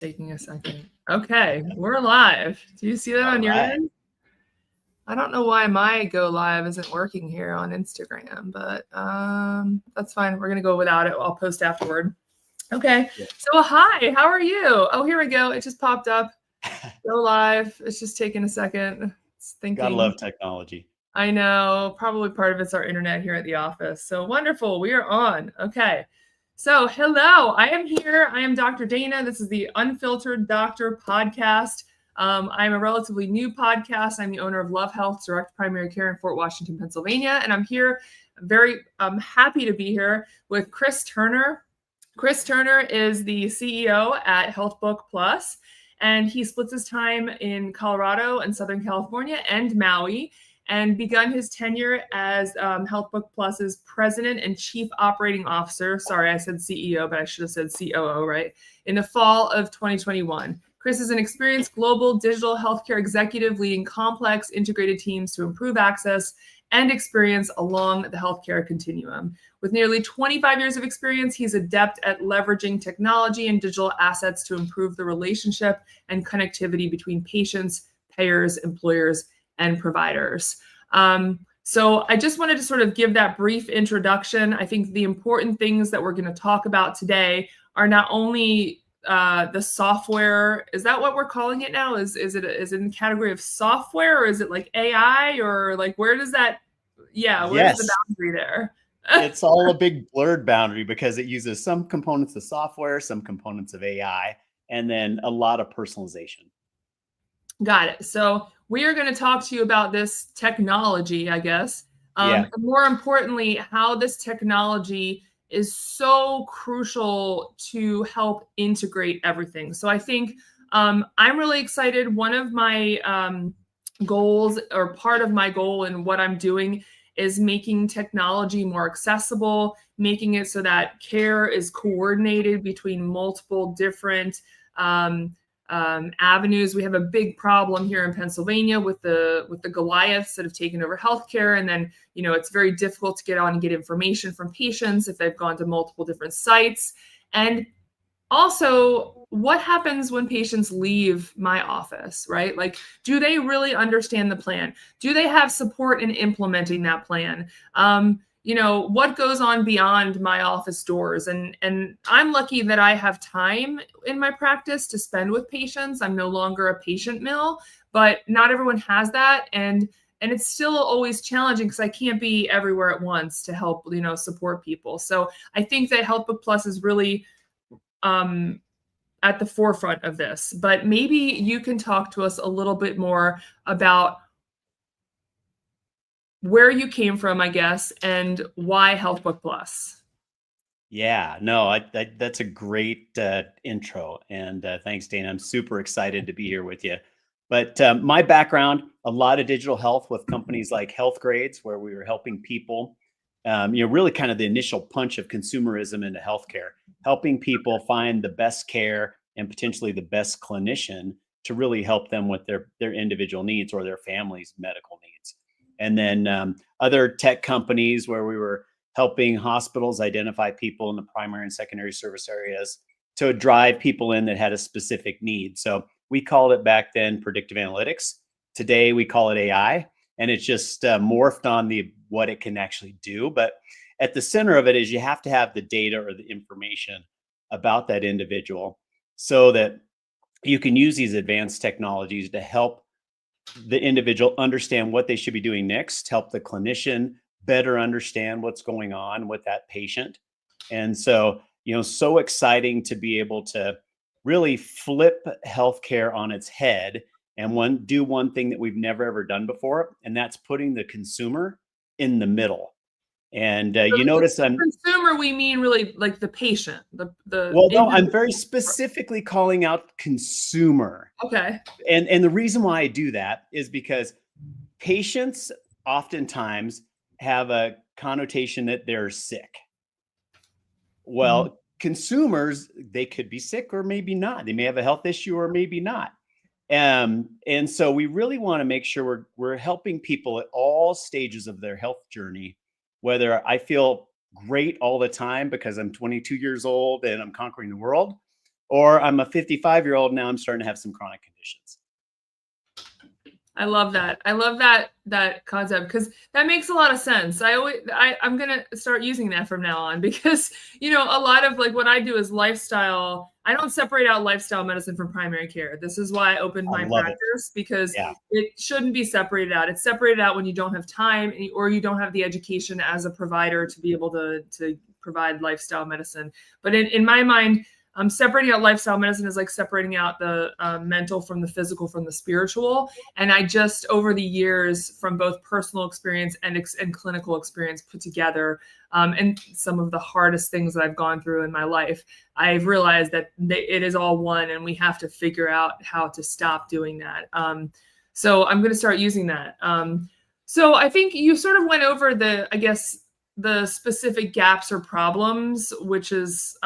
Taking a second. Okay, we're live. Do you see that on your end? I don't know why my go live isn't working here on Instagram, but that's fine. We're gonna go without it. I'll post afterward. Okay. Yeah. So hi, how are you? Oh, here we go. It just popped up. Go live. It's just taking a second. It's thinking. Gotta love technology. I know. Probably part of it's our internet here at the office. So wonderful. We are on. Okay. So hello, I am here. I am Dr. Dana. This is the Unfiltered Doctor podcast. I'm a relatively new podcast. I'm the owner of Love Health Direct Primary Care in Fort Washington, Pennsylvania. And I'm here, very happy to be here with Chris Turner. Chris Turner is the CEO at HealthBook Plus, and he splits his time in Colorado and Southern California and Maui, and begun his tenure as HealthBook Plus's president and chief operating officer. Sorry, I said CEO, but I should have said COO, right? In the fall of 2021. Chris is an experienced global digital healthcare executive leading complex integrated teams to improve access and experience along the healthcare continuum. With nearly 25 years of experience, he's adept at leveraging technology and digital assets to improve the relationship and connectivity between patients, payers, employers, and providers. So I just wanted to sort of give that brief introduction. I think the important things that we're going to talk about today are not only the software. Is that what we're calling it now? Is it in the category of software, or is it like AI, or like where does that? Yeah, where's the boundary there? It's all a big blurred boundary because it uses some components of software, some components of AI, and then a lot of personalization. Got it. So we are going to talk to you about this technology, I guess. And more importantly, how this technology is so crucial to help integrate everything. So I think I'm really excited. One of my goals, or part of my goal in what I'm doing, is making technology more accessible, making it so that care is coordinated between multiple different avenues. We have a big problem here in Pennsylvania with the Goliaths that have taken over healthcare, and then it's very difficult to get on and get information from patients if they've gone to multiple different sites. And also, what happens when patients leave my office, right? Like, do they really understand the plan? Do they have support in implementing that plan? What goes on beyond my office doors? And I'm lucky that I have time in my practice to spend with patients. I'm no longer a patient mill, but not everyone has that. And it's still always challenging because I can't be everywhere at once to help, support people. So I think that HealthBook Plus is really at the forefront of this. But maybe you can talk to us a little bit more about where you came from, I guess, and why HealthBook Plus. Yeah, no, that's a great intro. And thanks, Dana. I'm super excited to be here with you. But my background, a lot of digital health with companies like Health Grades, where we were helping people, really kind of the initial punch of consumerism into healthcare, helping people find the best care and potentially the best clinician to really help them with their individual needs or their family's medical needs. And then other tech companies where we were helping hospitals identify people in the primary and secondary service areas to drive people in that had a specific need. So we called it back then predictive analytics. Today we call it AI, and it's just morphed on what it can actually do. But at the center of it is you have to have the data or the information about that individual so that you can use these advanced technologies to help the individual understand what they should be doing next, help the clinician better understand what's going on with that patient. And so, so exciting to be able to really flip healthcare on its head and do one thing that we've never ever done before, and that's putting the consumer in the middle. And so you notice consumer, we mean really like the patient. No, I'm very specifically calling out consumer. Okay. And the reason why I do that is because patients oftentimes have a connotation that they're sick. Well, consumers, they could be sick or maybe not. They may have a health issue or maybe not. And so we really want to make sure we're helping people at all stages of their health journey, whether I feel great all the time because I'm 22 years old and I'm conquering the world, or I'm a 55-year-old, now I'm starting to have some chronic conditions. I love that. I love that concept because that makes a lot of sense. I'm gonna start using that from now on because a lot of like what I do is lifestyle. I don't separate out lifestyle medicine from primary care. This is why I opened my practice because it shouldn't be separated out. It's separated out when you don't have time or you don't have the education as a provider to be able to provide lifestyle medicine. But in my mind, separating out lifestyle medicine is like separating out the mental from the physical from the spiritual. And I just, over the years, from both personal experience and clinical experience put together, and some of the hardest things that I've gone through in my life, I've realized that it is all one, and we have to figure out how to stop doing that. So I'm going to start using that. So I think you sort of went over the specific gaps or problems, which is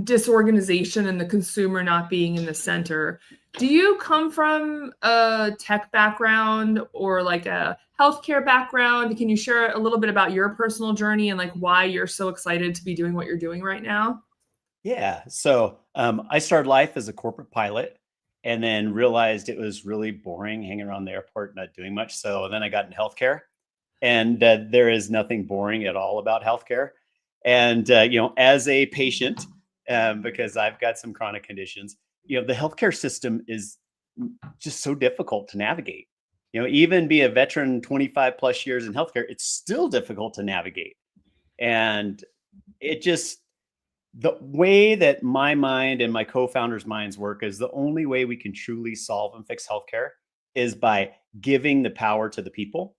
disorganization and the consumer not being in the center. Do you come from a tech background or like a healthcare background? Can you share a little bit about your personal journey and like why you're so excited to be doing what you're doing right now? Yeah. So I started life as a corporate pilot and then realized it was really boring hanging around the airport, not doing much. So then I got in healthcare, and there is nothing boring at all about healthcare. And, as a patient, because I've got some chronic conditions, the healthcare system is just so difficult to navigate. Even be a veteran 25 plus years in healthcare, it's still difficult to navigate. And the way that my mind and my co-founders' minds work is the only way we can truly solve and fix healthcare is by giving the power to the people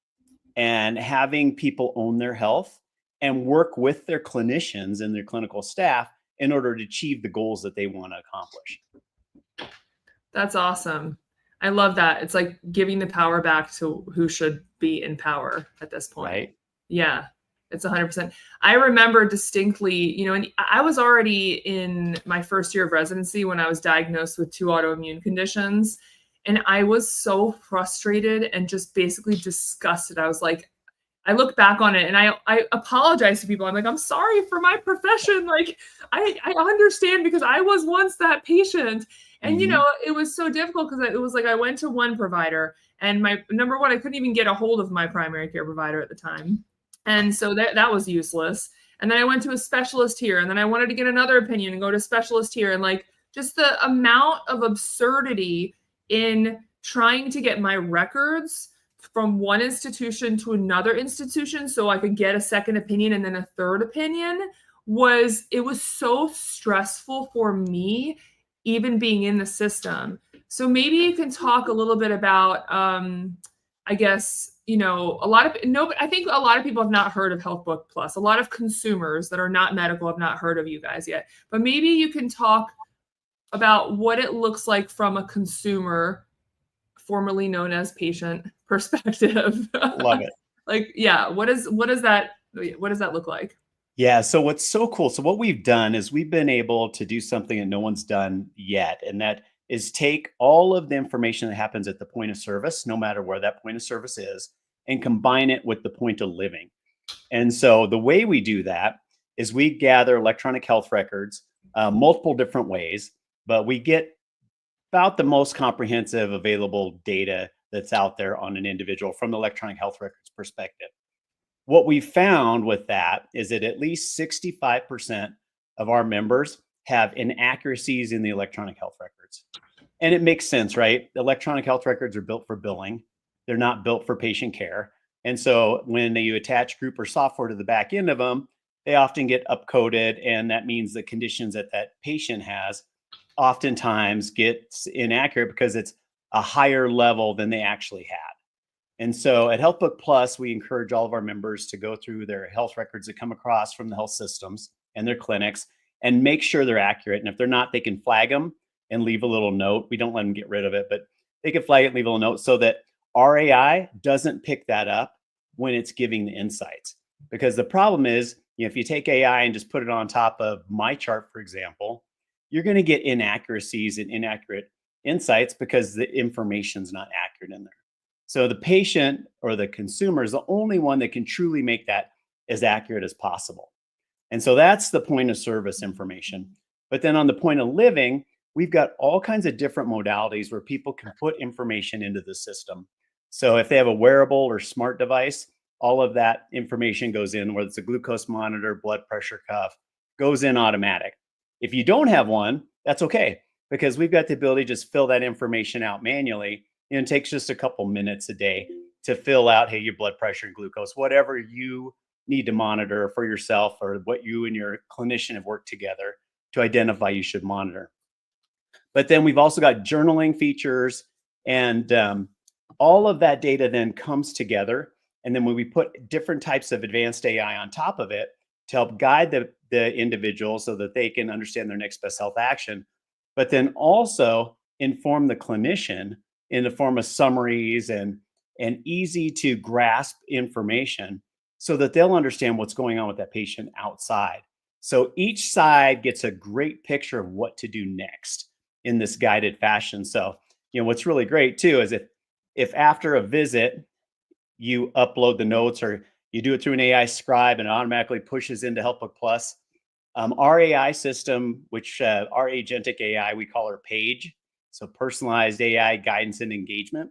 and having people own their health and work with their clinicians and their clinical staff in order to achieve the goals that they want to accomplish. That's awesome. I love that. It's like giving the power back to who should be in power at this point. Right. Yeah, it's 100%. I remember distinctly, and I was already in my first year of residency when I was diagnosed with 2 autoimmune conditions. And I was so frustrated and just basically disgusted. I was like, I look back on it and I apologize to people. I'm like, I'm sorry for my profession. Like, I understand because I was once that patient. And, it was so difficult because it was like I went to one provider and my number one, I couldn't even get a hold of my primary care provider at the time. And so that was useless. And then I went to a specialist here and then I wanted to get another opinion and go to a specialist here. And like just the amount of absurdity in trying to get my records from one institution to another institution so I could get a second opinion and then a third opinion was so stressful for me, even being in the system. So maybe you can talk a little bit about, I guess, I think a lot of people have not heard of HealthBook Plus. A lot of consumers that are not medical have not heard of you guys yet. But maybe you can talk about what it looks like from a consumer, formerly known as patient perspective. Love it. Like, yeah, what does that look like? Yeah. So what's so cool? So what we've done is we've been able to do something that no one's done yet. And that is take all of the information that happens at the point of service, no matter where that point of service is, and combine it with the point of living. And so the way we do that is we gather electronic health records, multiple different ways, but we get about the most comprehensive available data that's out there on an individual from the electronic health records perspective. What we found with that is that at least 65% of our members have inaccuracies in the electronic health records. And it makes sense, right? Electronic health records are built for billing. They're not built for patient care. And so when you attach group or software to the back end of them, they often get upcoded. And that means the conditions that patient has oftentimes gets inaccurate because it's a higher level than they actually had. And so at HealthBook Plus, we encourage all of our members to go through their health records that come across from the health systems and their clinics and make sure they're accurate. And if they're not, they can flag them and leave a little note. We don't let them get rid of it, but they can flag it and leave a little note so that our AI doesn't pick that up when it's giving the insights. Because the problem is, if you take AI and just put it on top of my chart, for example, you're going to get inaccuracies and inaccurate insights because the information's not accurate in there. So the patient or the consumer is the only one that can truly make that as accurate as possible. And so that's the point of service information. But then on the point of living, we've got all kinds of different modalities where people can put information into the system. So if they have a wearable or smart device, all of that information goes in, whether it's a glucose monitor, blood pressure cuff, goes in automatic. If you don't have one, that's okay, because we've got the ability to just fill that information out manually. And it takes just a couple minutes a day to fill out, hey, your blood pressure and glucose, whatever you need to monitor for yourself or what you and your clinician have worked together to identify you should monitor. But then we've also got journaling features, and all of that data then comes together. And then when we put different types of advanced AI on top of it to help guide the individual so that they can understand their next best health action, but then also inform the clinician in the form of summaries and easy to grasp information so that they'll understand what's going on with that patient outside. So each side gets a great picture of what to do next in this guided fashion. So, what's really great too is if after a visit you upload the notes or you do it through an AI scribe and it automatically pushes into HealthBook Plus, our AI system, which our agentic AI, we call her Paige, so personalized AI guidance and engagement,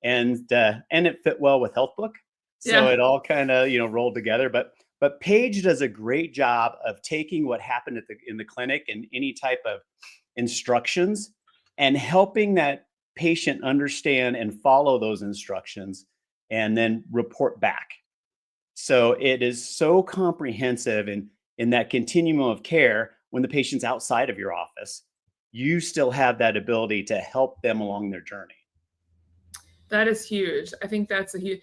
and it fit well with HealthBook, so it all kind of rolled together. But Paige does a great job of taking what happened in the clinic and any type of instructions and helping that patient understand and follow those instructions and then report back. So it is so comprehensive in that continuum of care. When the patient's outside of your office, you still have that ability to help them along their journey. That is huge. I think that's a huge,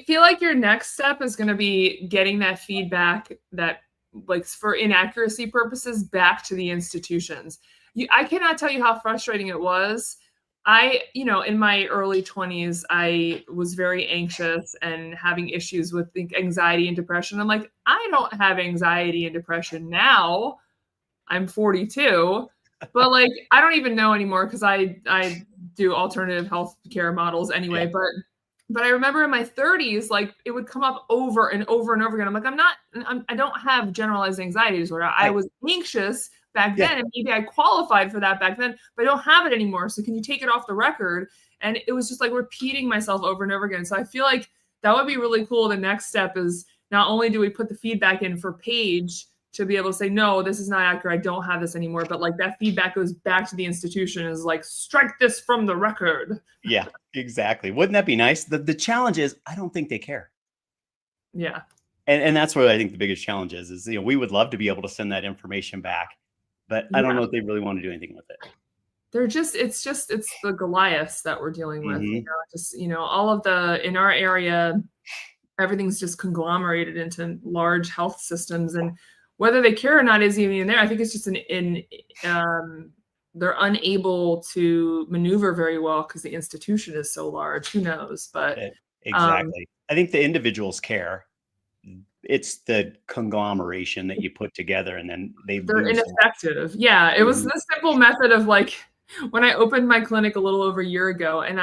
feel like your next step is going to be getting that feedback that, like, for inaccuracy purposes back to the institutions. I cannot tell you how frustrating it was. In my early 20s, I was very anxious and having issues with anxiety and depression. I'm like, I don't have anxiety and depression now. I'm 42, but like, I don't even know anymore because I do alternative health care models anyway. Yeah. But I remember in my 30s, like, it would come up over and over and over again. I'm like, I don't have generalized anxiety disorder. Right. I was anxious back then, and maybe I qualified for that back then, but I don't have it anymore. So can you take it off the record? And it was just like repeating myself over and over again. So I feel like that would be really cool. The next step is not only do we put the feedback in for Paige to be able to say, no, this is not accurate, I don't have this anymore, but like that feedback goes back to the institution, is like, strike this from the record. Yeah, exactly. Wouldn't that be nice? The challenge is, I don't think they care. Yeah. And that's where I think the biggest challenge is, we would love to be able to send that information back, but I don't know if they really want to do anything with it. It's the Goliaths that we're dealing with, all of in our area, everything's just conglomerated into large health systems, and whether they care or not is even there. I think it's just they're unable to maneuver very well because the institution is so large. Who knows? But exactly. I think the individuals care. It's the conglomeration that you put together, and then they're ineffective. Yeah, it was the simple method of, like, when I opened my clinic a little over a year ago, and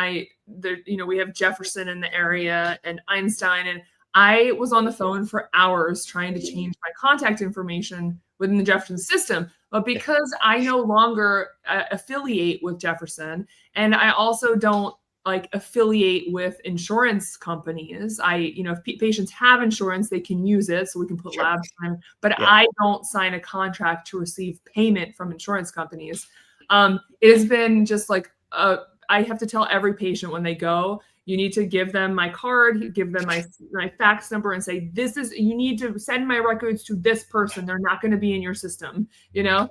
we have Jefferson in the area and Einstein, and I was on the phone for hours trying to change my contact information within the Jefferson system. But because I no longer affiliate with Jefferson, and I also don't affiliate with insurance companies, if patients have insurance, they can use it, so we can put labs on, but I don't sign a contract to receive payment from insurance companies. It has been just like, I have to tell every patient when they go, you need to give them my card, give them my fax number, and say, you need to send my records to this person. They're not going to be in your system. Been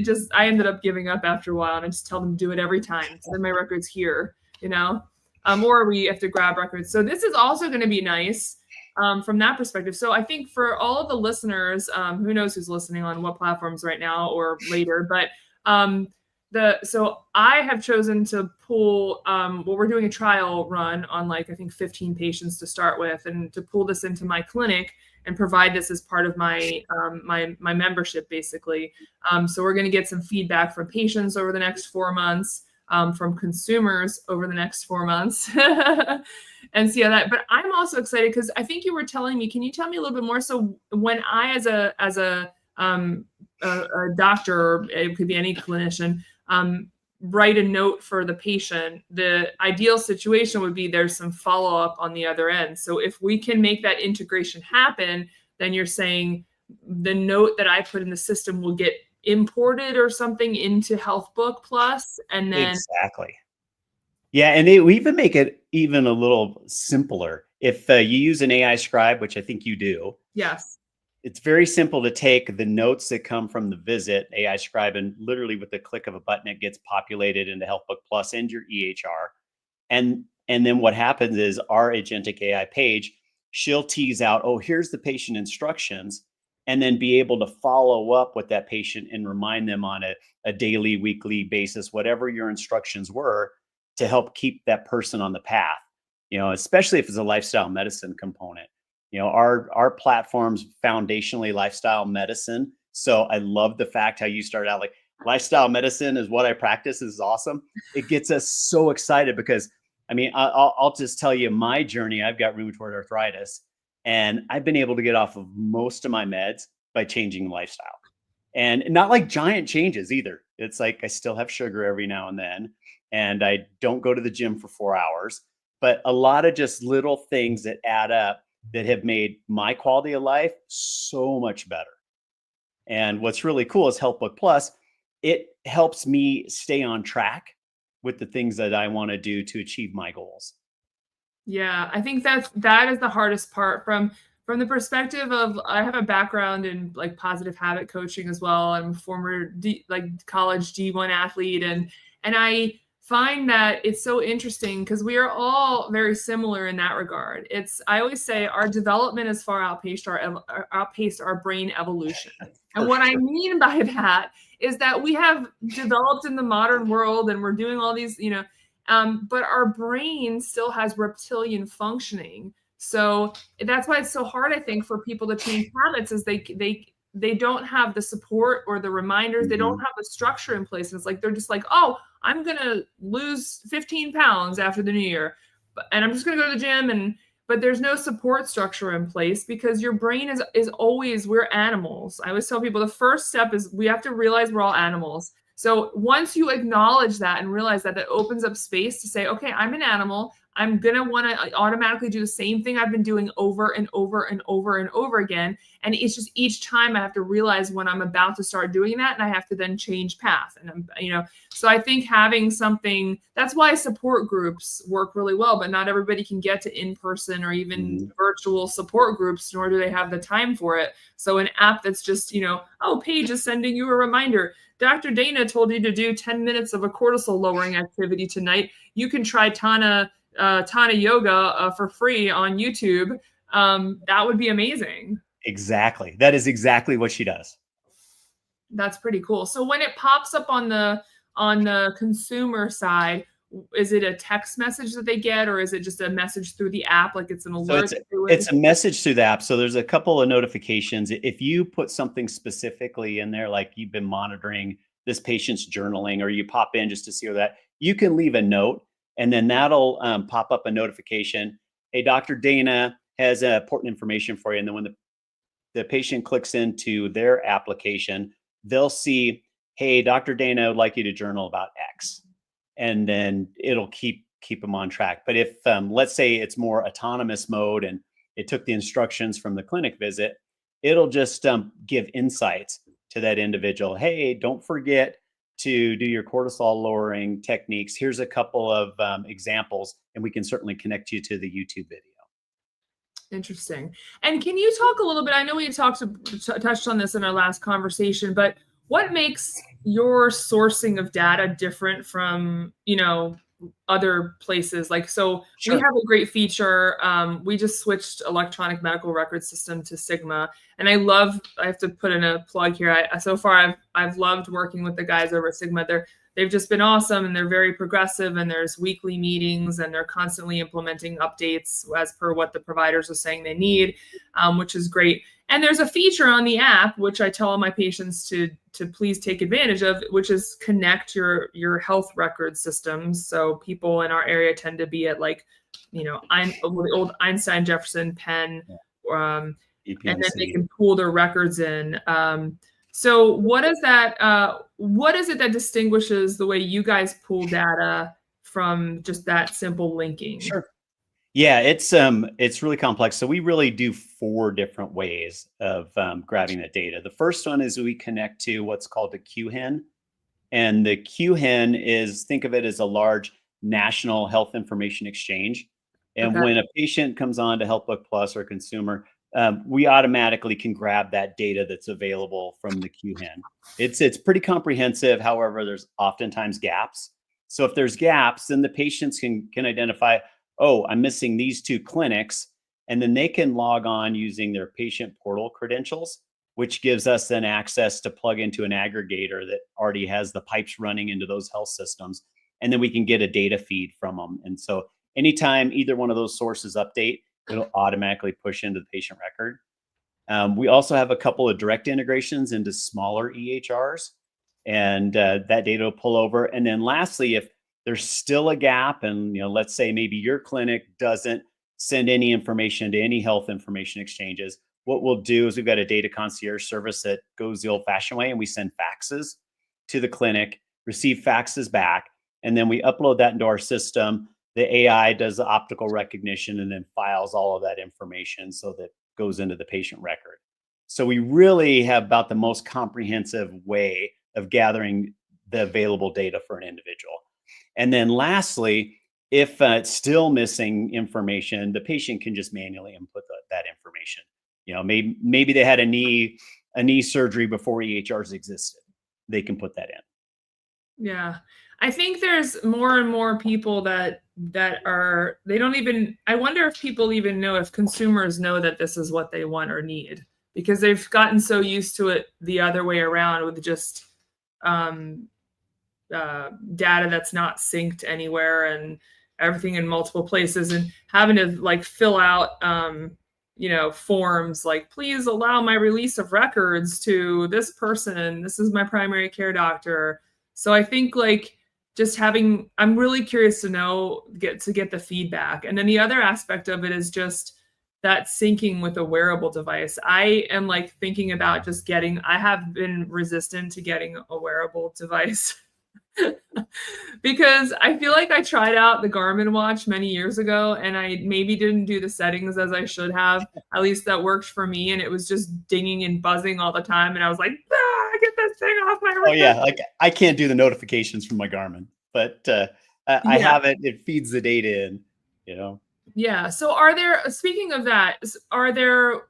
just, I ended up giving up after a while, and I just tell them to do it every time. Send my records here, or we have to grab records. So this is also going to be nice from that perspective. So I think for all of the listeners, who knows who's listening on what platforms right now or later, but so I have chosen to pull, we're doing a trial run on I think 15 patients to start with, and to pull this into my clinic and provide this as part of my my membership, basically. So we're going to get some feedback from patients over the next 4 months, from consumers over the next 4 months. and see how that. But I'm also excited because I think you were telling me. Can you tell me a little bit more? So when I, as a doctor, or it could be any clinician, write a note for the patient, the ideal situation would be there's some follow-up on the other end. So if we can make that integration happen, then you're saying the note that I put in the system will get imported or something into HealthBook Plus, and then Exactly. Yeah, and we even make it even a little simpler. If you use an AI scribe, which I think you do, yes, it's very simple to take the notes that come from the visit, AI scribe, and literally with the click of a button, it gets populated into HealthBook Plus and your EHR. And then what happens is our agentic AI page, she'll tease out, oh, here's the patient instructions, and then be able to follow up with that patient and remind them on a daily, weekly basis, whatever your instructions were, to help keep that person on the path, especially if it's a lifestyle medicine component. Our platform's foundationally lifestyle medicine. So I love the fact how you started out like lifestyle medicine is what I practice. Is awesome. It gets us so excited because, I mean, I'll just tell you my journey. I've got rheumatoid arthritis, and I've been able to get off of most of my meds by changing lifestyle, and not like giant changes either. It's like I still have sugar every now and then, and I don't go to the gym for 4 hours, but a lot of just little things that add up that have made my quality of life so much better. And what's really cool is HealthBook Plus, it helps me stay on track with the things that I want to do to achieve my goals. yeah, I think that is the hardest part from the perspective of, I have a background in like positive habit coaching as well. I'm a former college D1 athlete, and I find that it's so interesting because we are all very similar in that regard. I always say our development has far outpaced our brain evolution. And what I mean by that is that we have developed in the modern world and we're doing all these, but our brain still has reptilian functioning. So that's why it's so hard, I think, for people to change habits, is they don't have the support or the reminders. Mm-hmm. They don't have the structure in place. And it's like, they're just like, oh, I'm going to lose 15 pounds after the new year, and I'm just going to go to the gym. But there's no support structure in place because your brain is always, we're animals. I always tell people the first step is we have to realize we're all animals. So once you acknowledge that and realize that, that opens up space to say, okay, I'm an animal. I'm going to want to automatically do the same thing I've been doing over and over and over and over again. And it's just each time I have to realize when I'm about to start doing that, and I have to then change path. And so I think having something, that's why support groups work really well, but not everybody can get to in-person or even virtual support groups, nor do they have the time for it. So an app that's just, oh, Paige is sending you a reminder. Dr. Dana told you to do 10 minutes of a cortisol lowering activity tonight. You can try Tana yoga for free on YouTube. That would be amazing. Exactly. That is exactly what she does. That's pretty cool. So when it pops up on the consumer side, is it a text message that they get, or is it just a message through the app? Like it's an alert? So it's a message through the app. So there's a couple of notifications. If you put something specifically in there, like you've been monitoring this patient's journaling, or you pop in just to see that, you can leave a note, and then that'll pop up a notification. Hey, Dr. Dana has important information for you. And then when the patient clicks into their application, they'll see, hey, Dr. Dana would like you to journal about X. And then it'll keep them on track. But if let's say it's more autonomous mode and it took the instructions from the clinic visit, it'll just give insights to that individual. Hey, don't forget to do your cortisol lowering techniques. Here's a couple of examples, and we can certainly connect you to the YouTube video. Interesting. And can you talk a little bit? I know we touched on this in our last conversation, but what makes your sourcing of data different from, other places? Like, so sure. We have a great feature. We just switched electronic medical record system to Sigma, and I have to put in a plug here. So far I've loved working with the guys over at Sigma. They've just been awesome, and they're very progressive, and there's weekly meetings, and they're constantly implementing updates as per what the providers are saying they need, which is great. And there's a feature on the app, which I tell all my patients to please take advantage of, which is connect your health record systems. So people in our area tend to be at like the old Einstein, Jefferson, Penn, and then they EPMC. can pull their records in. So what is that? What is it that distinguishes the way you guys pull data from just that simple linking? Sure. Yeah, it's really complex. So we really do 4 different ways of grabbing that data. The first one is we connect to what's called the QHIN. And the QHIN is, think of it as a large national health information exchange. And Okay. when a patient comes on to HealthBook Plus or consumer, we automatically can grab that data that's available from the QHIN. It's pretty comprehensive. However, there's oftentimes gaps. So if there's gaps, then the patients can identify, oh, I'm missing these 2 clinics. And then they can log on using their patient portal credentials, which gives us then access to plug into an aggregator that already has the pipes running into those health systems. And then we can get a data feed from them. And so anytime either one of those sources update, it'll automatically push into the patient record. We also have a couple of direct integrations into smaller EHRs, and that data will pull over. And then lastly, if there's still a gap, and let's say maybe your clinic doesn't send any information to any health information exchanges, what we'll do is we've got a data concierge service that goes the old-fashioned way, and we send faxes to the clinic, receive faxes back, and then we upload that into our system. The AI does the optical recognition and then files all of that information so that goes into the patient record. So we really have about the most comprehensive way of gathering the available data for an individual. And then lastly, if it's still missing information, the patient can just manually input that information. Maybe they had a knee surgery before EHRs existed. They can put that in. Yeah. I think there's more and more people that they don't even, I wonder if people even know, if consumers know that this is what they want or need, because they've gotten so used to it the other way around with just data that's not synced anywhere and everything in multiple places, and having to fill out forms like, please allow my release of records to this person. This is my primary care doctor. So I think I'm really curious to get the feedback. And then the other aspect of it is just that syncing with a wearable device. I am thinking about I have been resistant to getting a wearable device because I feel like I tried out the Garmin watch many years ago and I maybe didn't do the settings as I should have. At least that worked for me. And it was just dinging and buzzing all the time. And I was like, get this thing off my wrist. Oh yeah. I can't do the notifications from my Garmin, but I have it. It feeds the data in, Yeah. So speaking of that, are there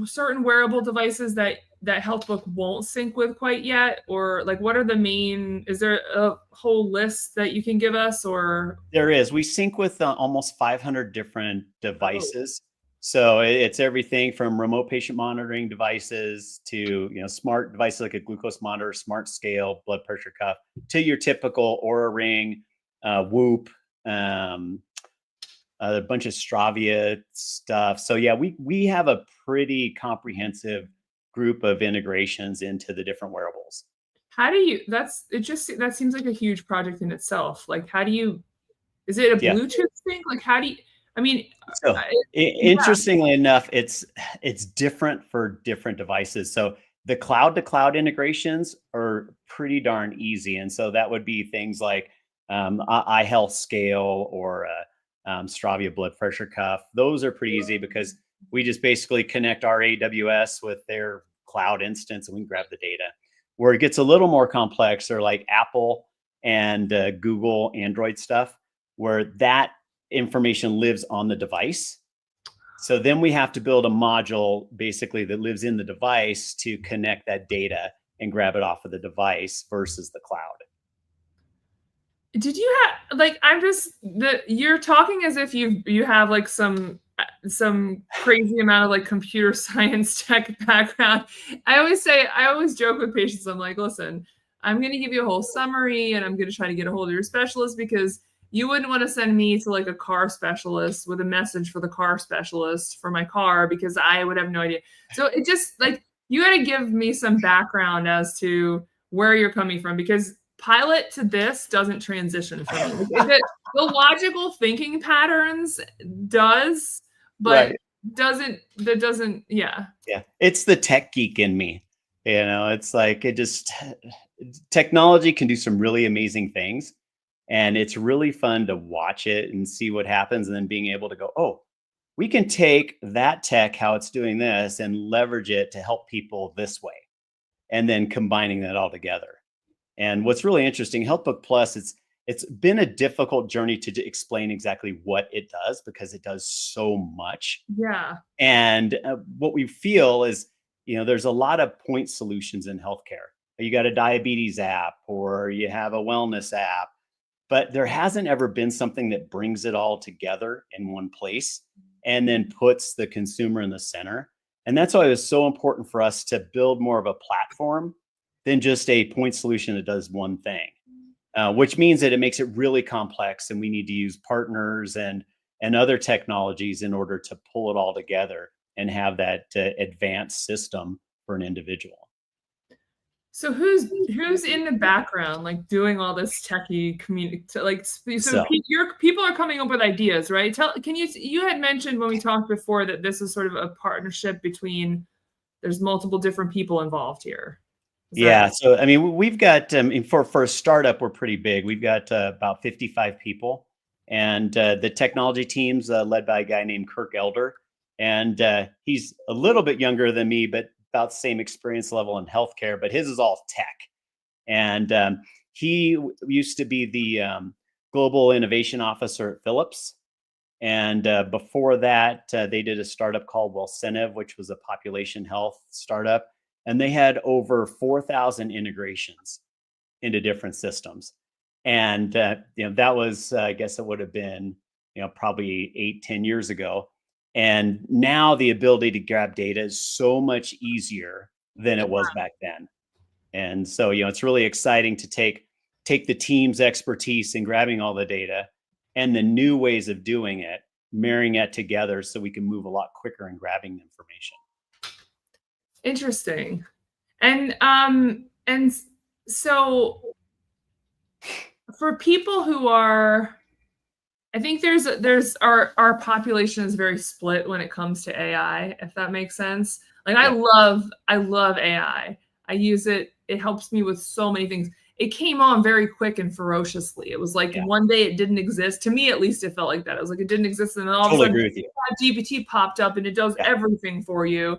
certain wearable devices that HealthBook won't sync with quite yet? Or what are the main, is there a whole list that you can give us? Or there is. We sync with almost 500 different devices. So it's everything from remote patient monitoring devices to smart devices like a glucose monitor, smart scale, blood pressure cuff, to your typical Oura Ring, Whoop, a bunch of Stravia stuff. So yeah, we have a pretty comprehensive group of integrations into the different wearables. How do you? That seems like a huge project in itself. Is it a Bluetooth sync? How do you? I mean, so interestingly enough, it's different for different devices. So the cloud to cloud integrations are pretty darn easy. And so that would be things like iHealth Scale or Stravia blood pressure cuff. Those are pretty easy because we just basically connect our AWS with their cloud instance and we can grab the data. Where it gets a little more complex are like Apple and Google Android stuff, where that information lives on the device. So then we have to build a module basically that lives in the device to connect that data and grab it off of the device versus the cloud. Did you have you're talking as if you have some crazy amount of computer science tech background. I always joke with patients. I'm like, listen, I'm going to give you a whole summary and I'm going to try to get a hold of your specialist, because you wouldn't want to send me to a car specialist with a message for the car specialist for my car, because I would have no idea. So it just you got to give me some background as to where you're coming from, because pilot to this doesn't transition for me. The logical thinking patterns does, but doesn't, yeah. Yeah. It's the tech geek in me. It's like technology can do some really amazing things. And it's really fun to watch it and see what happens. And then being able to go, oh, we can take that tech, how it's doing this, and leverage it to help people this way. And then combining that all together. And what's really interesting, HealthBook Plus, it's been a difficult journey to explain exactly what it does because it does so much. Yeah. And what we feel is, there's a lot of point solutions in healthcare. You got a diabetes app or you have a wellness app, but there hasn't ever been something that brings it all together in one place and then puts the consumer in the center. And that's why it was so important for us to build more of a platform than just a point solution that does one thing, which means that it makes it really complex, and we need to use partners and other technologies in order to pull it all together and have that advanced system for an individual. So who's in the background, like doing all this techie community? People are coming up with ideas, right? You had mentioned when we talked before that this is sort of a partnership between, there's multiple different people involved here. Yeah. So, I mean, we've got, for a startup, we're pretty big. We've got about 55 people, and the technology team's led by a guy named Kirk Elder. And he's a little bit younger than me, but about the same experience level in healthcare, but his is all tech. And he used to be the Global Innovation Officer at Philips. And before that, they did a startup called Wellcentive, which was a population health startup. And they had over 4,000 integrations into different systems. And, that was, I guess it would have been, probably 8-10 years ago. And now the ability to grab data is so much easier than it was back then. And so, it's really exciting to take the team's expertise in grabbing all the data and the new ways of doing it, marrying it together so we can move a lot quicker in grabbing the information. Interesting. And so for people who are, I think there's our population is very split when it comes to AI, if that makes sense. Like, yeah. I love AI. I use it. It helps me with so many things. It came on very quick and ferociously. It was like one day it didn't exist. To me, at least, it felt like that. It was like it didn't exist, and then all of a sudden, GPT popped up and it does everything for you.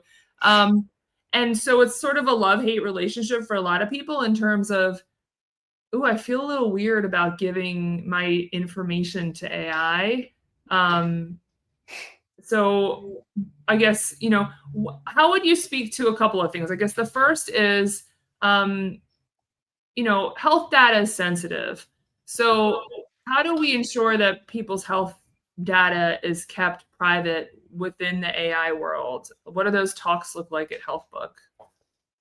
And so it's sort of a love-hate relationship for a lot of people in terms of, oh, I feel a little weird about giving my information to AI. So I guess, how would you speak to a couple of things? I guess the first is, health data is sensitive. So how do we ensure that people's health data is kept private within the AI world? What do those talks look like at HealthBook?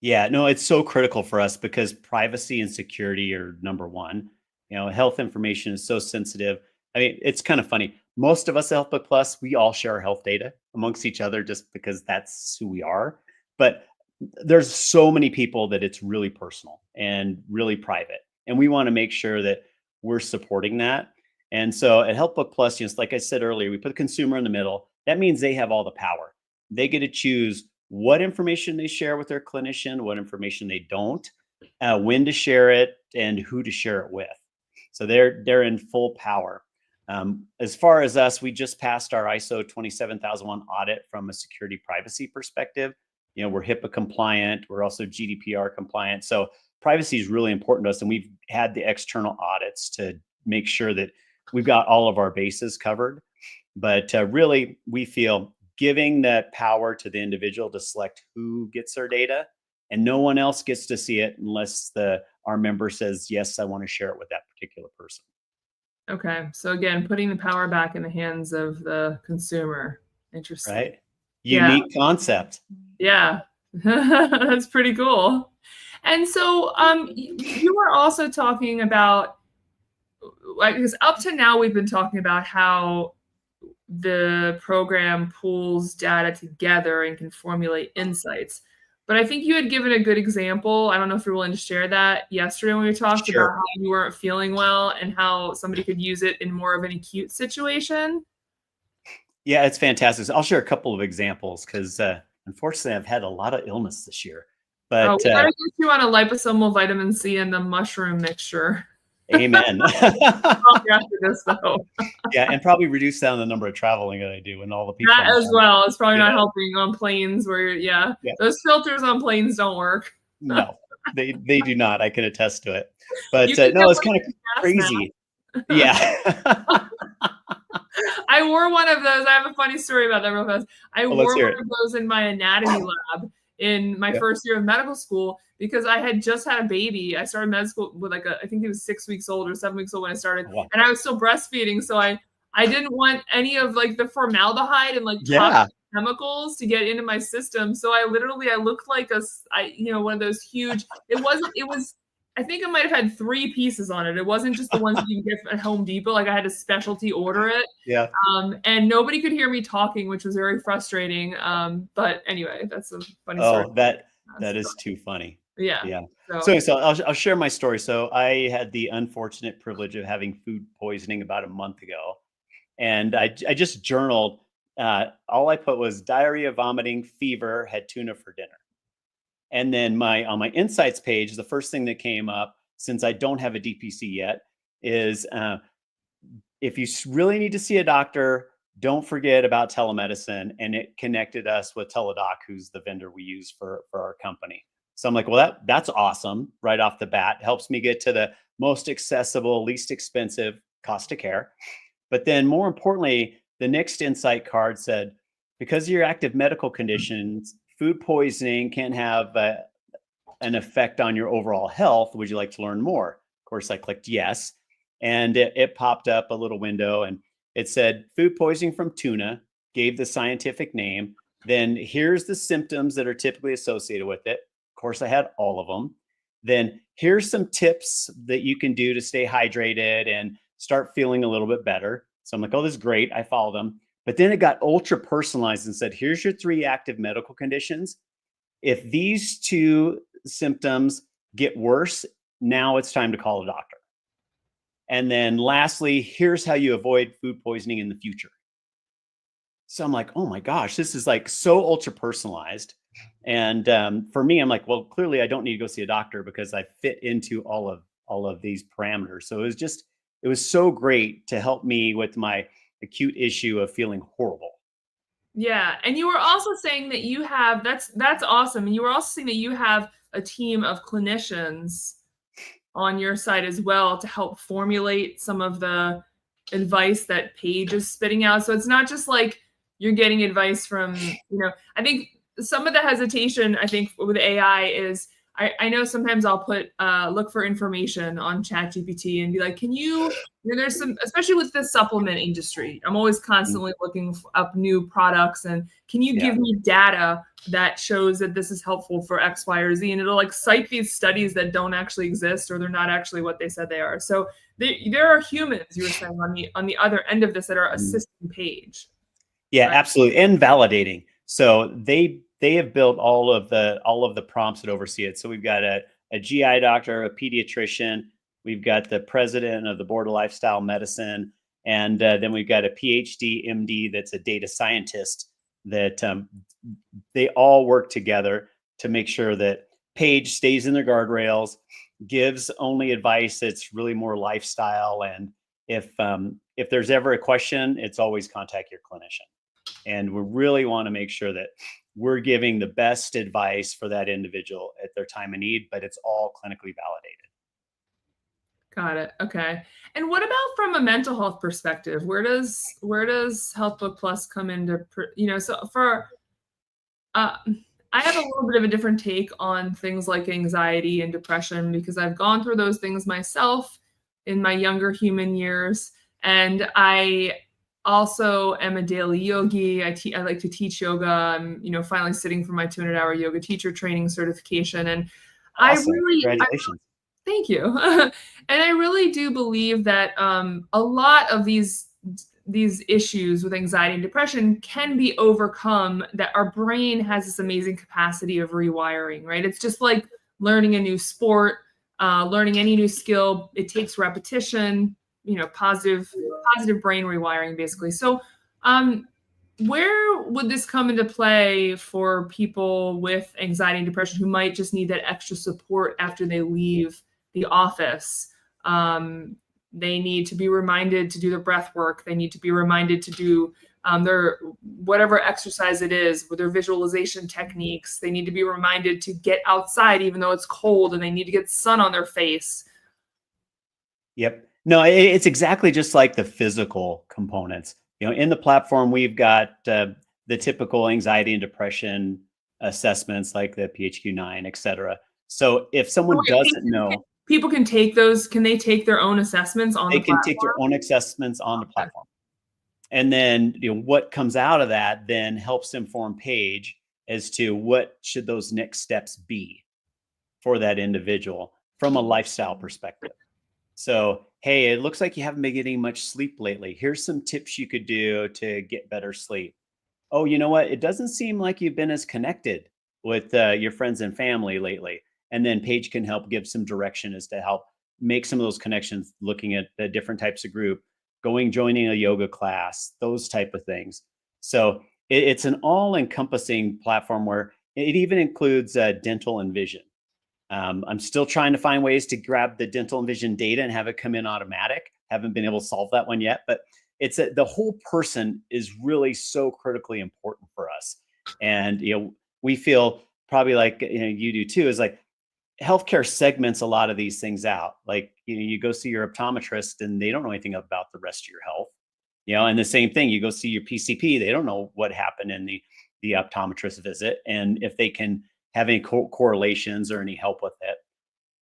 Yeah, no, it's so critical for us because privacy and security are number one. Health information is so sensitive. I mean, it's kind of funny. Most of us at HealthBook Plus, we all share our health data amongst each other just because that's who we are. But there's so many people that it's really personal and really private. And we want to make sure that we're supporting that. And so at HealthBook Plus, like I said earlier, we put the consumer in the middle. That means they have all the power. They get to choose what information they share with their clinician, what information they don't, when to share it, and who to share it with. So they're in full power. As far as us, we just passed our ISO 27001 audit from a security privacy perspective. We're HIPAA compliant. We're also GDPR compliant. So privacy is really important to us. And we've had the external audits to make sure that we've got all of our bases covered. But really, we feel giving that power to the individual to select who gets their data, and no one else gets to see it unless our member says, yes, I want to share it with that particular person. Okay. So again, putting the power back in the hands of the consumer. Interesting. Right. Unique concept. Yeah. That's pretty cool. And so you were also talking about, because up to now we've been talking about how the program pulls data together and can formulate insights. But I think you had given a good example. I don't know if you're willing to share that yesterday when we talked about how you weren't feeling well and how somebody could use it in more of an acute situation. Yeah, it's fantastic. I'll share a couple of examples because unfortunately I've had a lot of illness this year. Oh, But we gotta get you on a liposomal vitamin C and the mushroom mixture. amen. After this, though. Yeah, and probably reduce down the number of traveling that I do and all the people. That as well. It's probably not know. helping on planes where, those filters on planes don't work. No, they do not. I can attest to it. But You no, can it's get kind of crazy. Yeah. I wore one of those. I have a funny story about that real fast. I Well, wore let's hear one of those in my anatomy lab in my first year of medical school because I had just had a baby. I started med school with I think he was 6 weeks old or 7 weeks old when I started. Oh, wow. And I was still breastfeeding. So I didn't want any of like the formaldehyde and like Yeah. toxic chemicals to get into my system. So I looked like one of those huge, it was, I think it might have had 3 pieces on it. It wasn't just the ones that you can get at Home Depot. Like I had to specialty order it. Yeah. And nobody could hear me talking, which was very frustrating. But anyway, that's a funny story. Oh, that is too funny. Yeah. Yeah. So I'll share my story. So I had the unfortunate privilege of having food poisoning about a month ago. And I just journaled. All I put was diarrhea, vomiting, fever, had tuna for dinner. And then on my insights page, the first thing that came up, since I don't have a DPC yet, is if you really need to see a doctor, don't forget about telemedicine. And it connected us with Teladoc, who's the vendor we use for our company. So I'm like, well, that's awesome right off the bat. Helps me get to the most accessible, least expensive cost of care. But then more importantly, the next insight card said, because of your active medical conditions, food poisoning can have an effect on your overall health. Would you like to learn more? Of course, I clicked yes. And it popped up a little window and it said food poisoning from tuna, gave the scientific name. Then here's the symptoms that are typically associated with it. Of course, I had all of them. Then here's some tips that you can do to stay hydrated and start feeling a little bit better. So I'm like, oh, this is great. I follow them. But then it got ultra personalized and said, here's your 3 active medical conditions. If these 2 symptoms get worse, now it's time to call a doctor. And then lastly, here's how you avoid food poisoning in the future. So I'm like, oh my gosh, this is like so ultra personalized. And for me, I'm like, well, clearly I don't need to go see a doctor because I fit into all of these parameters. So it was so great to help me with my acute issue of feeling horrible. Yeah. And you were also saying that you have, that's awesome. And you were also saying that you have a team of clinicians on your side as well to help formulate some of the advice that Paige is spitting out. So it's not just like you're getting advice from, I think some of the hesitation, I think with AI is, I know sometimes I'll put look for information on ChatGPT and be like, can you, there's some, especially with the supplement industry, I'm always constantly looking up new products and can you give me data that shows that this is helpful for X, Y, or Z? And it'll like cite these studies that don't actually exist or they're not actually what they said they are. So there are humans, you were saying, on the other end of this that are assisting Paige. Yeah, right? Absolutely. And validating. So they have built all of the prompts that oversee it. So we've got a GI doctor, a pediatrician, we've got the president of the board of lifestyle medicine, and then we've got a PhD, MD that's a data scientist that they all work together to make sure that Paige stays in the guardrails, gives only advice that's really more lifestyle. And if there's ever a question, it's always contact your clinician. And we really want to make sure that we're giving the best advice for that individual at their time of need, but it's all clinically validated. Got it. Okay. And what about from a mental health perspective? Where does HealthBook Plus come into, so for, I have a little bit of a different take on things like anxiety and depression because I've gone through those things myself in my younger human years. And I also am a daily yogi. I like to teach yoga. I'm, finally sitting for my 200-hour yoga teacher training certification. And awesome. Congratulations. Thank you. And I really do believe that a lot of these these issues with anxiety and depression can be overcome, that our brain has this amazing capacity of rewiring, right? It's just like learning a new sport, learning any new skill. It takes repetition, positive brain rewiring, basically. So where would this come into play for people with anxiety and depression who might just need that extra support after they leave the office? They need to be reminded to do their breath work. They need to be reminded to do their whatever exercise it is with their visualization techniques. They need to be reminded to get outside even though it's cold, and they need to get sun on their face. Yep. No, it's exactly just like the physical components. In the platform, we've got the typical anxiety and depression assessments like the PHQ-9, et cetera. So if someone doesn't know, people can take those. Can they take their own assessments on the platform? They can take their own assessments on the platform. And then what comes out of that then helps inform Paige as to what should those next steps be for that individual from a lifestyle perspective. So, hey, it looks like you haven't been getting much sleep lately. Here's some tips you could do to get better sleep. Oh, you know what? It doesn't seem like you've been as connected with your friends and family lately. And then Paige can help give some direction as to help make some of those connections, looking at the different types of group, joining a yoga class, those type of things. So it's an all-encompassing platform where it even includes dental and vision. I'm still trying to find ways to grab the dental and vision data and have it come in automatic. Haven't been able to solve that one yet, but it's the whole person is really so critically important for us. And we feel probably like you do too, is like healthcare segments a lot of these things out. Like you go see your optometrist and they don't know anything about the rest of your health. And the same thing, you go see your PCP, they don't know what happened in the optometrist visit and if they can have any correlations or any help with it.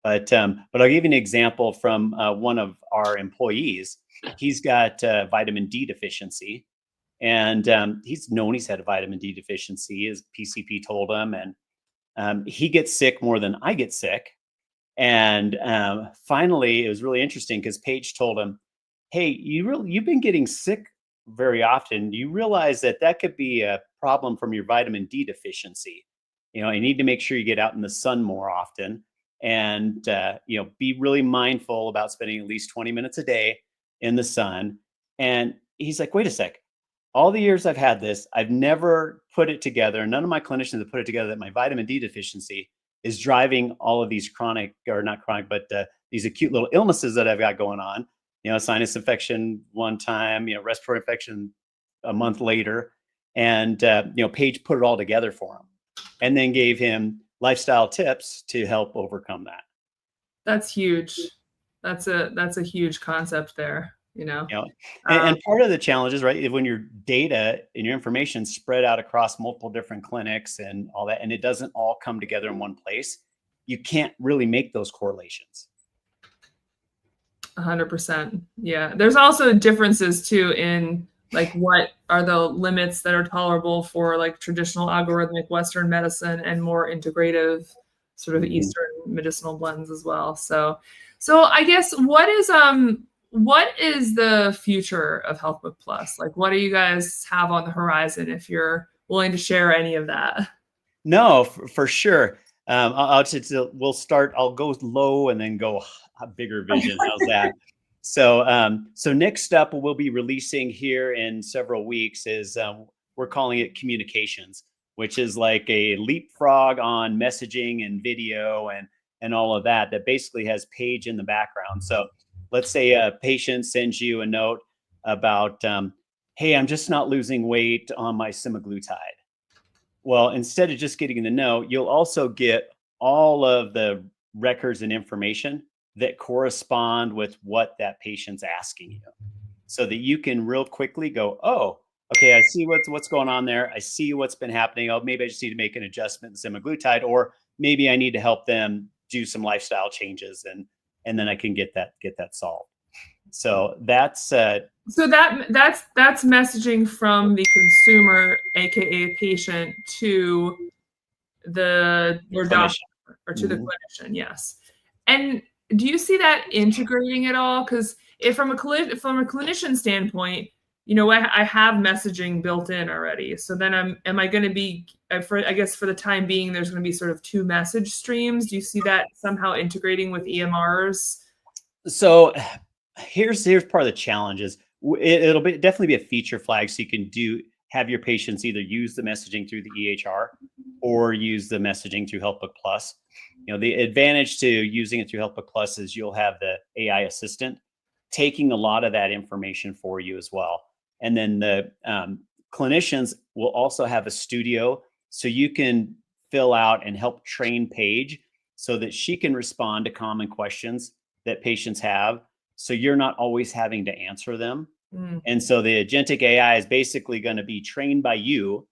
But I'll give you an example from one of our employees. He's got vitamin D deficiency, and he's known he's had a vitamin D deficiency. His PCP told him, and he gets sick more than I get sick. And finally, it was really interesting because Paige told him, "Hey, you've been getting sick very often. You realize that could be a problem from your vitamin D deficiency. You need to make sure you get out in the sun more often, and be really mindful about spending at least 20 minutes a day in the sun." And he's like, "Wait a sec. All the years I've had this, I've never put it together. None of my clinicians have put it together that my vitamin D deficiency is driving all of these chronic, or not chronic, but these acute little illnesses that I've got going on. Sinus infection one time, respiratory infection a month later." And Paige put it all together for him, and then gave him lifestyle tips to help overcome that. That's huge. That's a huge concept there, And part of the challenge is, right, when your data and your information spread out across multiple different clinics and all that, and it doesn't all come together in one place, you can't really make those correlations. 100%. Yeah. There's also differences too in like what are the limits that are tolerable for like traditional algorithmic Western medicine and more integrative sort of Eastern medicinal blends as well. So I guess what is the future of HealthBook Plus? Like, what do you guys have on the horizon, if you're willing to share any of that? No, for sure. We'll start. I'll go low and then go a bigger vision. How's that? So next up, we'll be releasing here in several weeks is we're calling it communications, which is like a leapfrog on messaging and video and all of that basically has Paige in the background. So let's say a patient sends you a note about, "Hey, I'm just not losing weight on my semaglutide." Well, instead of just getting the note, you'll also get all of the records and information that correspond with what that patient's asking you, so that you can real quickly go, "Oh, okay, I see what's going on there. I see what's been happening. Oh, maybe I just need to make an adjustment in semaglutide, or maybe I need to help them do some lifestyle changes, and then I can get that solved." So that's that's messaging from the consumer, aka patient, to your doctor or to the clinician. Yes. And do you see that integrating at all? Because from a clinician standpoint, I have messaging built in already. So then am I going to be, I guess for the time being, there's going to be sort of two message streams. Do you see that somehow integrating with EMRs? So here's part of the challenges. It'll definitely be a feature flag, so you can have your patients either use the messaging through the EHR or use the messaging through HealthBook Plus. The advantage to using it through HealthBook Plus is you'll have the AI assistant taking a lot of that information for you as well. And then the clinicians will also have a studio, so you can fill out and help train Paige so that she can respond to common questions that patients have. So you're not always having to answer them. Mm. And so the agentic AI is basically going to be trained by you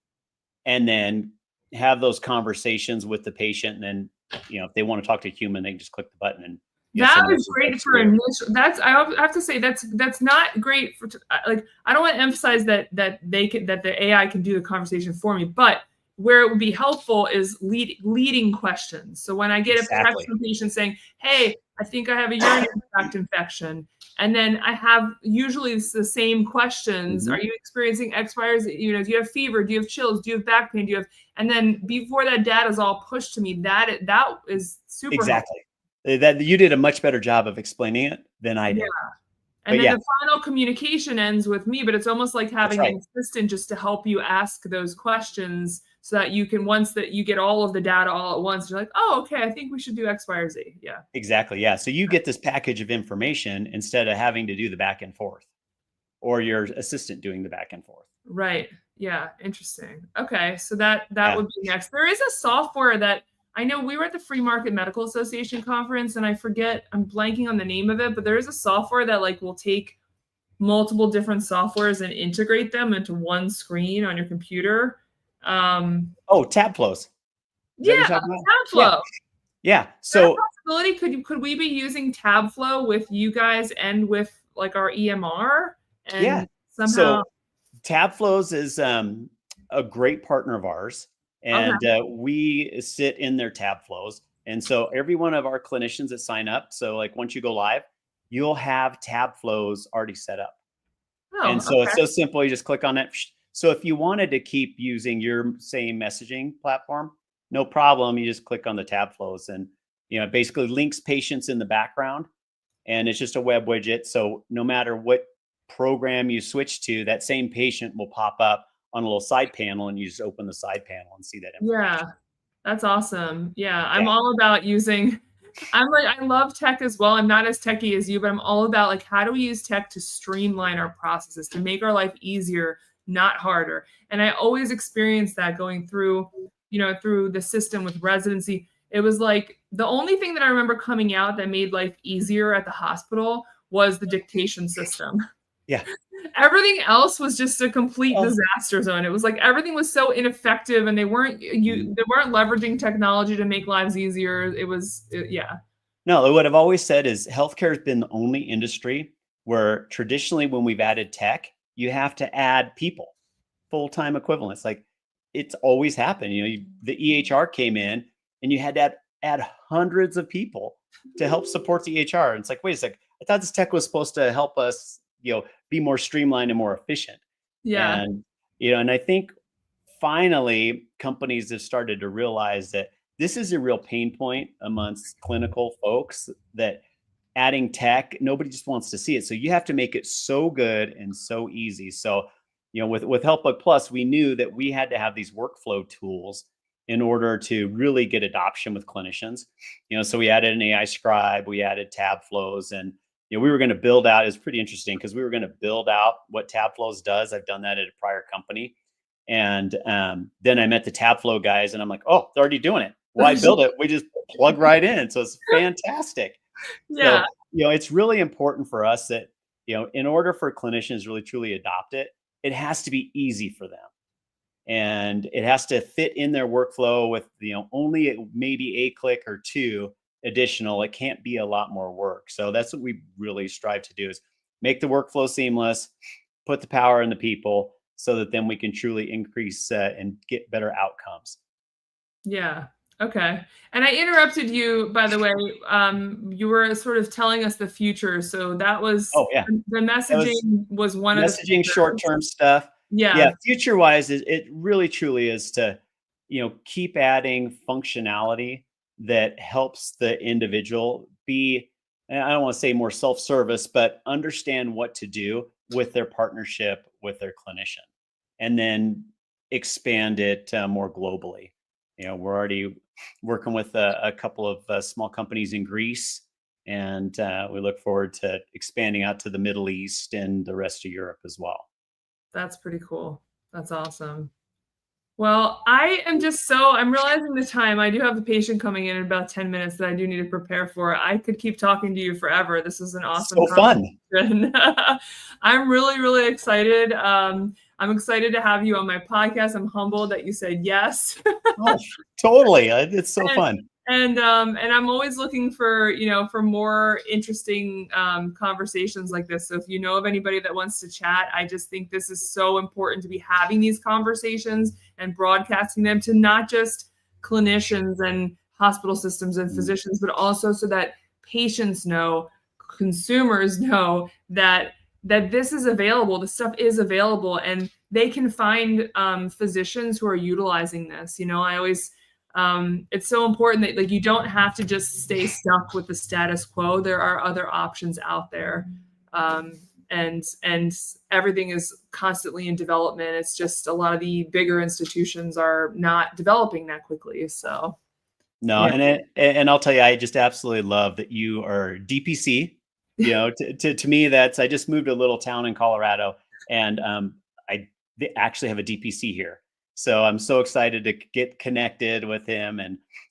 and then have those conversations with the patient. And then, if they want to talk to a human, they can just click the button and that is great for initial. I have to say that's not great for like, I don't want to emphasize that the AI can do the conversation for me, but where it would be helpful is leading questions. So when I get a text from a patient saying, "Hey, I think I have a urinary tract infection," and then I have usually it's the same questions. Are you experiencing X, Y, or Z? Do you have fever? Do you have chills? Do you have back pain? Do you have? And then before that data is all pushed to me, that is super helpful. That you did a much better job of explaining it than I did. Yeah. And then the final communication ends with me, but it's almost like having an assistant just to help you ask those questions so that you can, once that you get all of the data all at once, you're like, oh, okay, I think we should do X, Y, or Z. Yeah. Exactly. Yeah. So you get this package of information instead of having to do the back and forth or your assistant doing the back and forth. Right. Yeah. Interesting. Okay. So that would be next. There is a software that I know we were at the Free Market Medical Association conference, and I forget, I'm blanking on the name of it, but there is a software that like will take multiple different softwares and integrate them into one screen on your computer. Tab flows. Yeah, tab flow. Yeah. So possibility, could we be using tab flow with you guys and with like our EMR? And somehow. So tab flows is a great partner of ours. And we sit in their tab flows. And so every one of our clinicians that sign up, so like once you go live, you'll have tab flows already set up. And so it's so simple. You just click on it. So if you wanted to keep using your same messaging platform, no problem. You just click on the tab flows, and it basically links patients in the background, and it's just a web widget. So no matter what program you switch to, that same patient will pop up on a little side panel, and you just open the side panel and see that information. Yeah, that's awesome. Yeah, I'm all about using, I love tech as well. I'm not as techy as you, but I'm all about like, how do we use tech to streamline our processes, to make our life easier, not harder. And I always experience that going through, through the system with residency. It was like the only thing that I remember coming out that made life easier at the hospital was the dictation system. Yeah. Everything else was just a complete disaster zone. It was like everything was so ineffective, and they weren't leveraging technology to make lives easier. No, what I've always said is healthcare has been the only industry where traditionally when we've added tech, you have to add people, full-time equivalents. Like it's always happened. The EHR came in and you had to add hundreds of people to help support the EHR. And it's like, wait a sec, I thought this tech was supposed to help us be more streamlined and more efficient. Yeah. And, and I think finally companies have started to realize that this is a real pain point amongst clinical folks, that adding tech, nobody just wants to see it. So you have to make it so good and so easy. So, with HealthBook Plus, we knew that we had to have these workflow tools in order to really get adoption with clinicians. So we added an AI scribe, we added tab flows, and we were going to build out. It's pretty interesting because we were going to build out what tab flows does. I've done that at a prior company. And then I met the tab flow guys, and I'm like, oh, they're already doing it. Why build it? We just plug right in. So it's fantastic. Yeah. So, it's really important for us that, in order for clinicians to really truly adopt it, it has to be easy for them. And it has to fit in their workflow with, only maybe a click or two additional. It can't be a lot more work. So that's what we really strive to do, is make the workflow seamless, put the power in the people, so that then we can truly increase and get better outcomes. Yeah. Okay. And I interrupted you, by the way. You were sort of telling us the future. So that was Oh yeah, the that was messaging was one of the messaging, futures. short-term stuff. Yeah. Yeah, future-wise, it really truly is to, keep adding functionality that helps the individual be, and I don't want to say more self-service, but understand what to do with their partnership with their clinician, and then expand it more globally. We're already working with a couple of small companies in Greece, and we look forward to expanding out to the Middle East and the rest of Europe as well. That's pretty cool. That's awesome. Well, I'm realizing the time. I do have a patient coming in about 10 minutes that I do need to prepare for. I could keep talking to you forever. This is an awesome So fun. conversation. I'm really, really excited. I'm excited to have you on my podcast. I'm humbled that you said yes. Oh, totally. It's so And fun. and I'm always looking for, for more interesting conversations like this. So if you know of anybody that wants to chat, I just think this is so important to be having these conversations and broadcasting them to not just clinicians and hospital systems and physicians, but also so that patients know, consumers know that this is available, this stuff is available, and they can find physicians who are utilizing this. I always it's so important that, like, you don't have to just stay stuck with the status quo. There are other options out there. And everything is constantly in development. It's just a lot of the bigger institutions are not developing that quickly. So No, yeah. and I'll tell you, I just absolutely love that you are DPC. To me, I just moved to a little town in Colorado, and they actually have a DPC here. So I'm so excited to get connected with him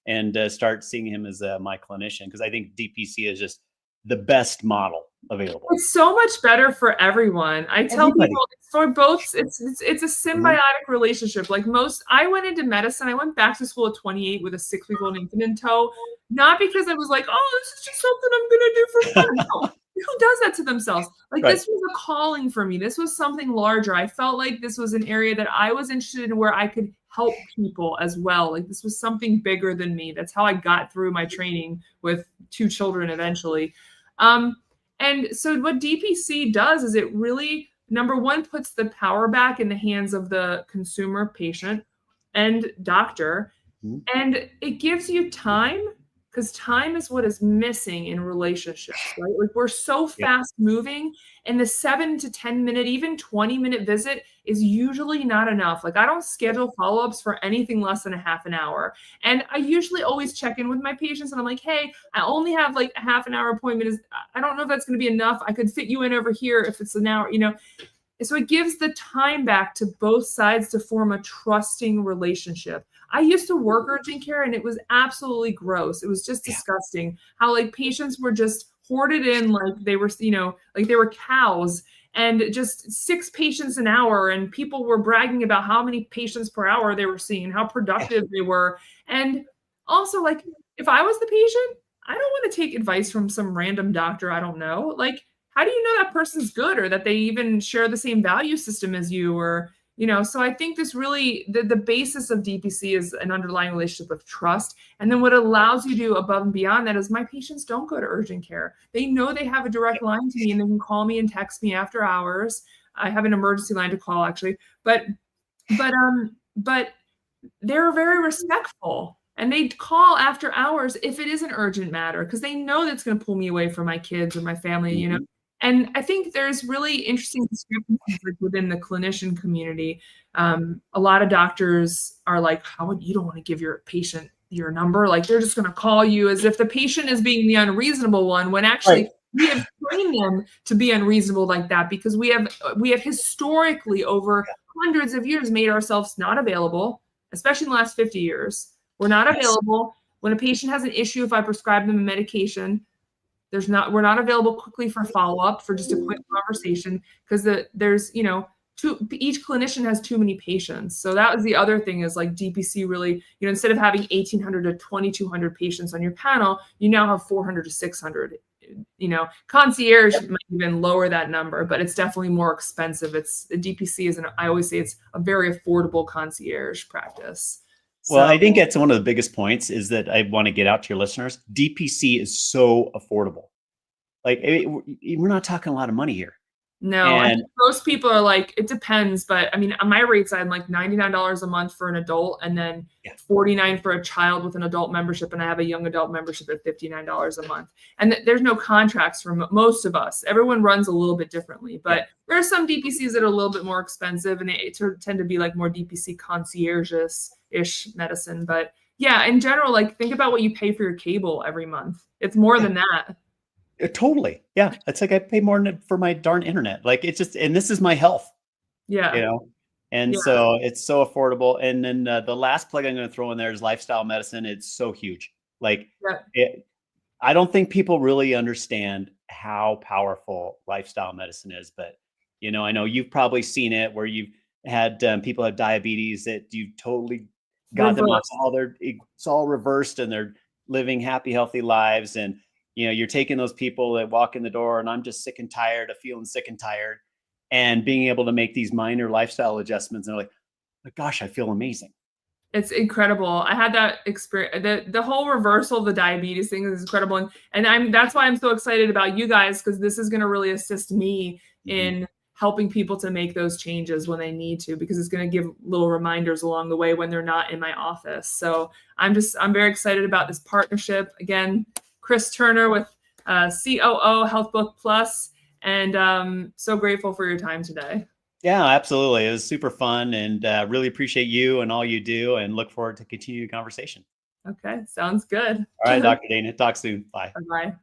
and start seeing him as my clinician, because I think DPC is just the best model available. It's so much better for everyone. I tell Everybody. people it's for both. It's a symbiotic relationship. Like I went into medicine. I went back to school at 28 with a 6-week-old infant in tow, not because I was like, oh, this is just something I'm gonna do for fun. No. Who does that to themselves? Like, Right. This was a calling for me. This was something larger. I felt like this was an area that I was interested in, where I could help people as well. Like, this was something bigger than me. That's how I got through my training with 2 children eventually. And so what DPC does is it really, number one, puts the power back in the hands of the consumer, patient, and doctor. Mm-hmm. And it gives you time, because time is what is missing in relationships, right? Like, we're so fast moving, and the 7 to 10 minute, even 20-minute visit is usually not enough. Like, I don't schedule follow-ups for anything less than a half an hour. And I usually always check in with my patients, and I'm like, hey, I only have like a half an hour appointment. I don't know if that's going to be enough. I could fit you in over here if it's an hour, So it gives the time back to both sides to form a trusting relationship. I used to work urgent care, and it was absolutely gross. It was just disgusting how, like, patients were just hoarded in like they were, like they were cows, and just 6 patients an hour. And people were bragging about how many patients per hour they were seeing, how productive they were. And also, like, if I was the patient, I don't want to take advice from some random doctor I don't know. Like, how do you know that person's good, or that they even share the same value system as you? Or, so I think this really, the basis of DPC is an underlying relationship of trust. And then what allows you to do above and beyond that is, my patients don't go to urgent care. They know they have a direct line to me, and they can call me and text me after hours. I have an emergency line to call, actually, but they're very respectful. And they call after hours if it is an urgent matter, because they know that's going to pull me away from my kids or my family, And I think there's really interesting discrepancies, like, within the clinician community. A lot of doctors are like, you don't want to give your patient your number. Like, they're just going to call you, as if the patient is being the unreasonable one, when actually we have trained them to be unreasonable like that, because we have historically, over hundreds of years, made ourselves not available, especially in the last 50 years. We're not available. When a patient has an issue, if I prescribe them a medication, we're not available quickly for follow-up, for just a quick conversation, because there's, each clinician has too many patients. So that was the other thing, is like, DPC really, instead of having 1,800 to 2,200 patients on your panel, you now have 400 to 600. Concierge might even lower that number, but it's definitely more expensive. DPC I always say, it's a very affordable concierge practice. Well, I So think that's one of the biggest points is that I want to get out to your listeners. DPC is so affordable. Like we're not talking a lot of money here. no, I And think most people are like, it depends. But I mean, on my rates, I'm like $99 a month for an adult and then yeah, 49 for a child with an adult membership. And I have a young adult membership at $59 a month. And there's no contracts for most of us. Everyone runs a little bit differently, yeah, but there are some DPCs that are a little bit more expensive and they tend to be like more DPC concierge-ish medicine. But yeah, in general, like think about what you pay for your cable every month. It's more yeah. than that. Totally. Yeah. It's like I pay more for my darn internet. Like it's just, and this is my health, you Yeah. know? And Yeah. so it's so affordable. And then the last plug I'm going to throw in there is lifestyle medicine. It's so huge. Like Yeah. I don't think people really understand how powerful lifestyle medicine is, but I know you've probably seen it where you've had people have diabetes that you've totally got them off Reverse. it's all reversed and they're living happy, healthy lives. And, you're taking those people that walk in the door and I'm just sick and tired of feeling sick and tired and being able to make these minor lifestyle adjustments. And they're like, gosh, I feel amazing. It's incredible. I had that experience. The whole reversal of the diabetes thing is incredible. And that's why I'm so excited about you guys, because this is going to really assist me Mhm. in helping people to make those changes when they need to, because it's going to give little reminders along the way when they're not in my office. So I'm very excited about this partnership. Again, Chris Turner with COO HealthBook Plus, and so grateful for your time today. Yeah, absolutely. It was super fun and really appreciate you and all you do and look forward to continued conversation. Okay, sounds good. All right, Dr. Dana, talk soon. Bye. Bye-bye.